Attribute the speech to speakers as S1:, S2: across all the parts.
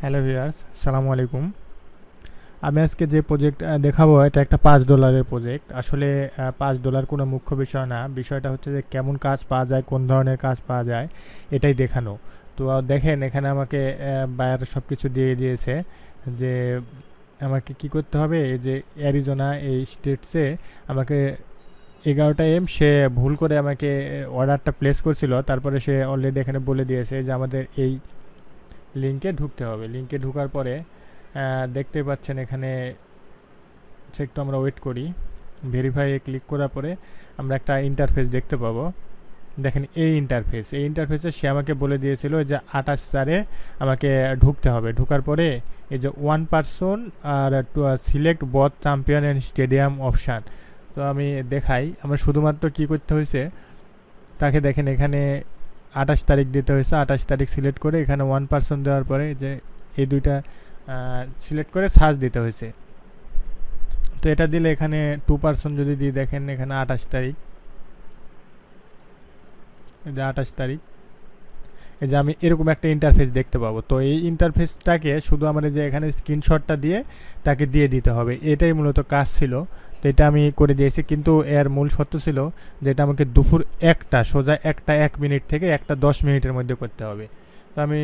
S1: Hello viewers, সালামু আলাইকুম। আমি আজকে যে প্রজেক্ট দেখাবো এটা একটা $5 প্রজেক্ট। আসলে $5 কোনো মুখ্য বিষয় না, বিষয়টা হচ্ছে যে কেমন কাজ পাওয়া যায়, কোন ধরনের কাজ পাওয়া যায় এটাই দেখানো। তো দেখেন এখানে আমাকে বায়ার সব কিছু দিয়ে দিয়েছে যে আমাকে কি করতে হবে। এই যে অ্যারিজোনা এই স্টেটসে আমাকে 11টা AM সে ভুল করে আমাকে অর্ডারটা প্লেস করছিল, তারপরে সে অলরেডি এখানে বলে দিয়েছে যে আমাদের এই লিঙ্কে ঢুকতে হবে। লিঙ্কে ঢোকার পরে দেখতে পাচ্ছেন এখানে একটু আমরা ওয়েট করি। ভেরিফাইয়ে ক্লিক করার পরে আমরা একটা ইন্টারফেস দেখতে পাবো। দেখেন এই ইন্টারফেসে সে আমাকে বলে দিয়েছিল যে 28 আমাকে ঢুকতে হবে। ঢোকার পরে এই যে 1 পারসন আর select both champion and stadium option. তো আমি দেখাই আমার শুধুমাত্র কি করতে হয়েছে তাকে। দেখেন এখানে 28 তারিখ দিতে হয়েছে। 28 তারিখ সিলেক্ট করে এখানে 1 পারসন দেওয়ার পরে যে এই দুইটা সিলেক্ট করে সার্চ দিতে হয়েছে। তো এটা দিলে এখানে 2 পারসন যদি দিয়ে দেখেন এখানে 28 তারিখ, এই যে 28 তারিখ, এই যে আমি এরকম একটা ইন্টারফেস দেখতে পাবো। তো এই ইন্টারফেসটাকে শুধু আমার যে এখানে স্ক্রিনশটটা দিয়ে তাকে দিয়ে দিতে হবে, এটাই মূলত কাজ ছিল। তো এটা আমি করে দিয়েছি, কিন্তু এর মূল সত্য ছিল যেটা আমাকে দুপুর সোজা 1টা 1 মিনিট থেকে 1টা 10 মিনিটের মধ্যে করতে হবে। তো আমি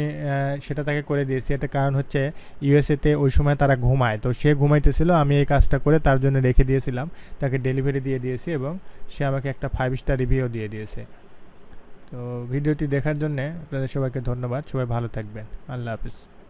S1: সেটা তাকে করে দিয়েছি। এটা কারণ হচ্ছে ইউএসএতে ওই সময় তারা ঘুমায়, তো সে ঘুমাইতেছিল, আমি এই কাজটা করে তার জন্য রেখে দিয়েছিলাম। তাকে ডেলিভারি দিয়ে দিয়েছি এবং সে আমাকে একটা 5 স্টার রিভিউ দিয়ে দিয়েছে। তো ভিডিওটি দেখার জন্যে আপনাদের সবাইকে ধন্যবাদ। সবাই ভালো থাকবেন। আল্লাহ হাফিজ।